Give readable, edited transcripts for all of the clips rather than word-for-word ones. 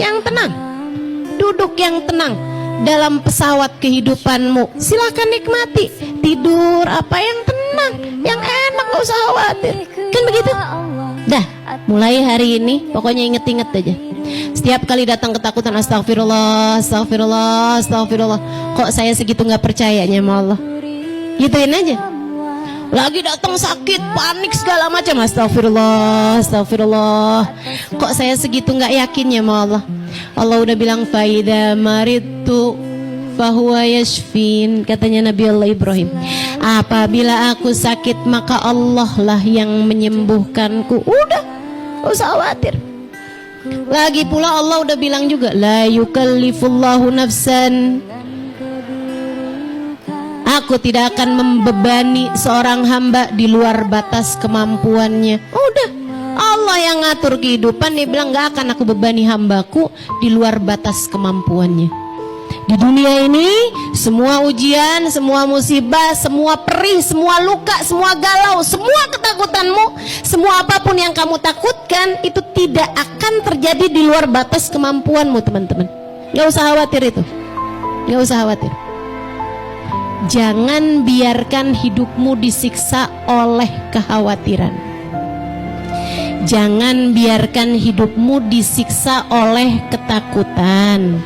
yang tenang, duduk yang tenang dalam pesawat kehidupanmu. Silakan nikmati, tidur apa yang tenang, yang enak, gak usah khawatir. Kan begitu? Dah, mulai hari ini pokoknya inget-inget aja. Setiap kali datang ketakutan, astagfirullah, astagfirullah, astagfirullah. Kok saya segitu gak percayanya sama Allah? Gituin aja. Lagi datang sakit, panik segala macam, astagfirullah, astagfirullah. Kok saya segitu gak yakinnya sama Allah? Allah udah bilang faida maridtu fahuwa yashfin, katanya Nabi Allah Ibrahim. Apabila aku sakit maka Allah lah yang menyembuhkanku. Udah, gak usah khawatir. Lagi pula Allah udah bilang juga, la yukallifullahu nafsan, aku tidak akan membebani seorang hamba di luar batas kemampuannya. Udah, Allah yang ngatur kehidupan. Dia bilang gak akan aku bebani hambaku di luar batas kemampuannya. Di dunia ini semua ujian, semua musibah, semua perih, semua luka, semua galau, semua ketakutanmu, semua apapun yang kamu takutkan itu tidak akan terjadi di luar batas kemampuanmu, teman-teman. Gak usah khawatir itu. Gak usah khawatir. Jangan biarkan hidupmu disiksa oleh kekhawatiran. Jangan biarkan hidupmu disiksa oleh ketakutan.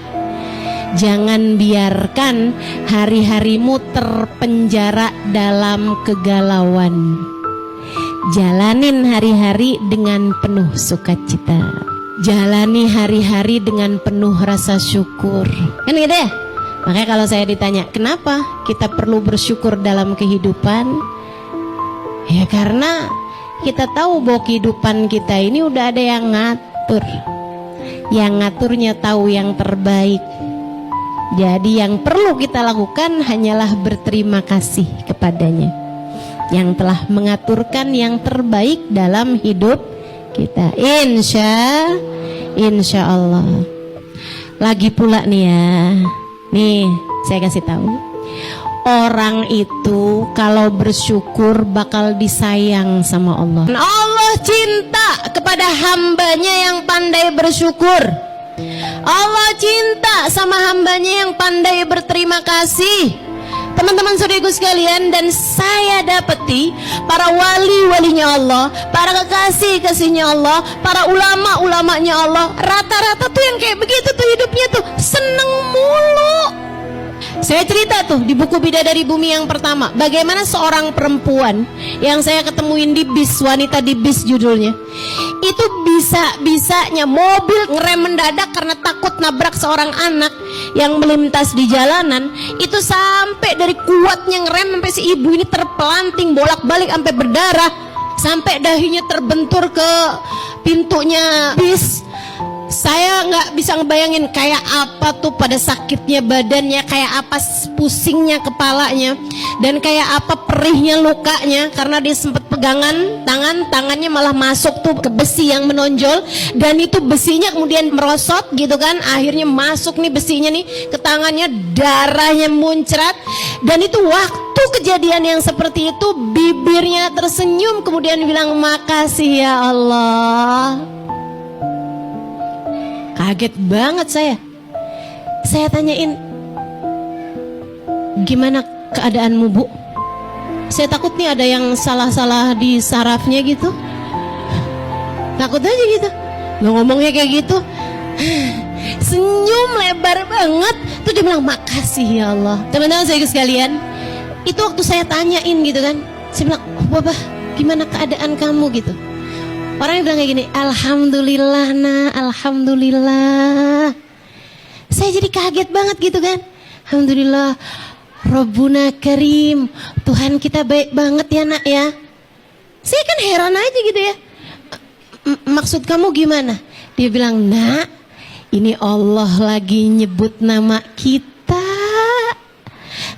Jangan biarkan hari-harimu terpenjara dalam kegalauan. Jalanin hari-hari dengan penuh sukacita. Jalani hari-hari dengan penuh rasa syukur. Kan gitu ya? Makanya kalau saya ditanya, kenapa kita perlu bersyukur dalam kehidupan? Ya karena kita tahu bahwa kehidupan kita ini udah ada yang ngatur. Yang ngaturnya tahu yang terbaik. Jadi yang perlu kita lakukan hanyalah berterima kasih kepadanya, yang telah mengaturkan yang terbaik dalam hidup kita. Insya Allah. Lagi pula nih ya, nih saya kasih tahu, orang itu kalau bersyukur bakal disayang sama Allah. Allah cinta kepada hambanya yang pandai bersyukur. Allah cinta sama hambanya yang pandai berterima kasih. Teman-teman saudaraku sekalian, dan saya dapati para wali-walinya Allah, para kekasih-kasihnya Allah, para ulama-ulamanya Allah, rata-rata tuh yang kayak begitu tuh hidupnya tuh seneng mulu. Saya cerita tuh di buku Bidadari Bumi yang pertama, bagaimana seorang perempuan yang saya ketemuin di bis, wanita di bis judulnya, itu bisa-bisanya mobil ngerem mendadak karena takut nabrak seorang anak yang melintas di jalanan. Itu sampai dari kuatnya ngerem sampai si ibu ini terpelanting bolak-balik sampai berdarah, sampai dahinya terbentur ke pintunya bis. Saya nggak bisa ngebayangin kayak apa tuh pada sakitnya badannya, kayak apa pusingnya kepalanya, dan kayak apa perihnya lukanya karena dia sempat pegangan tangannya malah masuk tuh ke besi yang menonjol, dan itu besinya kemudian merosot gitu kan, akhirnya masuk nih besinya nih ke tangannya, darahnya muncrat. Dan itu waktu kejadian yang seperti itu bibirnya tersenyum kemudian bilang, makasih ya Allah. Kaget banget saya. Saya tanyain, gimana keadaanmu Bu? Saya takut nih ada yang salah-salah di sarafnya gitu. Takut aja gitu. Nggak ngomongnya kayak gitu. Senyum lebar banget. Tuh dia bilang, makasih ya Allah. Teman-teman saya sekalian, itu waktu saya tanyain gitu kan, saya bilang, Bapak gimana keadaan kamu gitu. Orangnya bilang kayak gini, alhamdulillah nah, alhamdulillah. Saya jadi kaget banget gitu kan. Alhamdulillah, Rabbuna Karim, Tuhan kita baik banget ya nak ya. Saya kan heran aja gitu ya. Maksud kamu gimana? Dia bilang, nak, ini Allah lagi nyebut nama kita.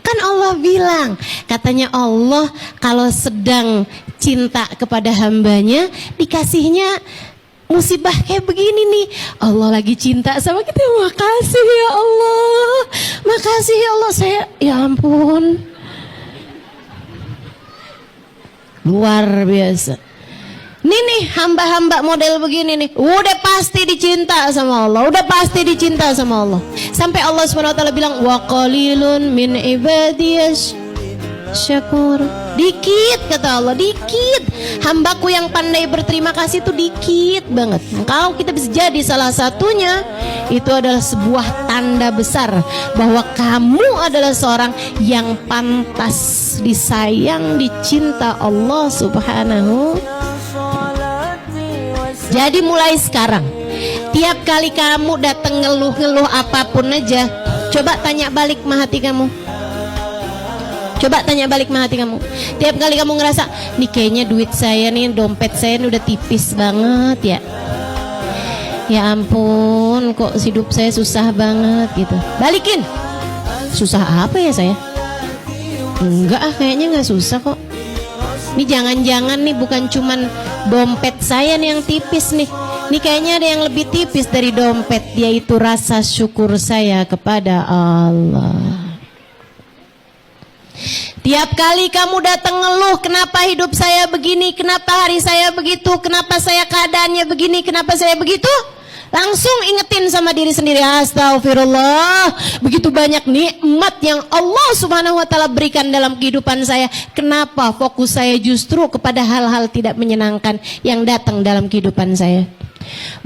Kan Allah bilang, katanya Allah kalau sedang cinta kepada hambanya, dikasihnya musibah kayak begini nih. Allah lagi cinta sama kita. Makasih ya Allah, makasih ya Allah. Saya, ya ampun, luar biasa. nih hamba-hamba model begini nih, udah pasti dicinta sama Allah, udah pasti dicinta sama Allah. Sampai Allah SWT bilang, wa qalilun min ibadiyas syakur. Dikit kata Allah, dikit. Hambaku yang pandai berterima kasih itu dikit banget. Kalau kita bisa jadi salah satunya, itu adalah sebuah tanda besar bahwa kamu adalah seorang yang pantas disayang, dicinta Allah Subhanahu. Jadi mulai sekarang, tiap kali kamu datang ngeluh-ngeluh apapun aja, coba tanya balik sama hati kamu. Coba tanya balik sama hati kamu. Tiap kali kamu ngerasa, nih kayaknya duit saya nih, dompet saya nih udah tipis banget ya. Ya ampun, kok hidup saya susah banget gitu. Balikin. Susah apa ya saya? Enggak ah, kayaknya nggak susah kok. Ini jangan-jangan nih bukan cuman dompet saya nih yang tipis nih. Ini kayaknya ada yang lebih tipis dari dompet, yaitu rasa syukur saya kepada Allah. Tiap kali kamu datang ngeluh, kenapa hidup saya begini, kenapa hari saya begitu, kenapa saya keadaannya begini, kenapa saya begitu, langsung ingetin sama diri sendiri, astagfirullah, begitu banyak nikmat yang Allah Subhanahu wa Ta'ala berikan dalam kehidupan saya. Kenapa fokus saya justru kepada hal-hal tidak menyenangkan yang datang dalam kehidupan saya?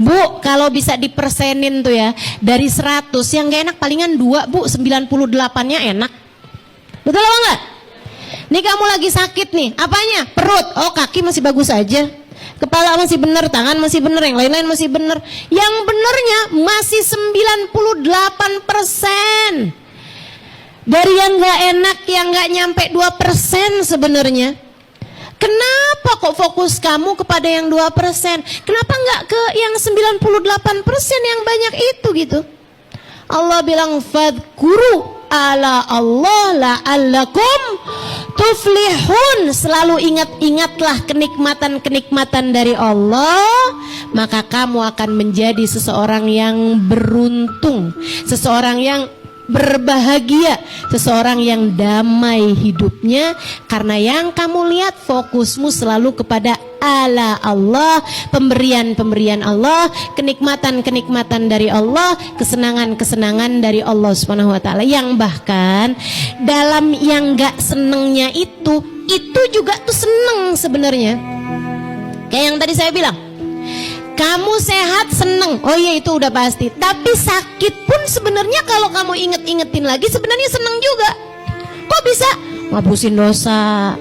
Bu, kalau bisa dipersenin tuh ya, dari 100 yang gak enak palingan 2 bu, 98-nya enak. Betul apa enggak? Nih kamu lagi sakit nih, apanya? Perut, oh kaki masih bagus aja, kepala masih bener, tangan masih bener, yang lain-lain masih bener. Yang benernya masih 98%. Dari yang gak enak, yang gak nyampe 2% sebenarnya. Kenapa kok fokus kamu kepada yang 2%? Kenapa nggak ke yang 98% yang banyak itu gitu? Allah bilang, fadkuru ala Allah la'allakum tuflihun. Selalu ingat-ingatlah kenikmatan-kenikmatan dari Allah, maka kamu akan menjadi seseorang yang beruntung, seseorang yang berbahagia, seseorang yang damai hidupnya, karena yang kamu lihat fokusmu selalu kepada ala Allah, pemberian-pemberian Allah, kenikmatan-kenikmatan dari Allah, kesenangan-kesenangan dari Allah Subhanahu wa Ta'ala, yang bahkan dalam yang gak senengnya itu juga tuh seneng sebenarnya. Kayak yang tadi saya bilang, kamu sehat seneng, oh iya itu udah pasti. Tapi sakit pun sebenarnya kalau kamu inget-ingetin lagi sebenarnya seneng juga. Kok bisa? Ngapusin dosa,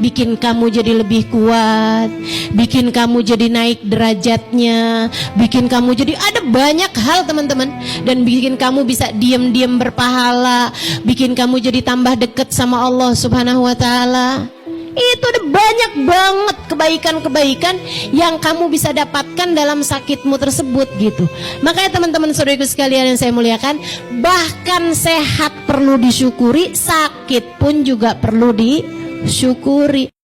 bikin kamu jadi lebih kuat, bikin kamu jadi naik derajatnya, bikin kamu jadi ada banyak hal teman-teman. Dan bikin kamu bisa diam-diam berpahala, bikin kamu jadi tambah deket sama Allah Subhanahu wa Ta'ala. Itu ada banyak banget kebaikan-kebaikan yang kamu bisa dapatkan dalam sakitmu tersebut gitu. Makanya teman-teman saudaraku sekalian yang saya muliakan, bahkan sehat perlu disyukuri, sakit pun juga perlu disyukuri.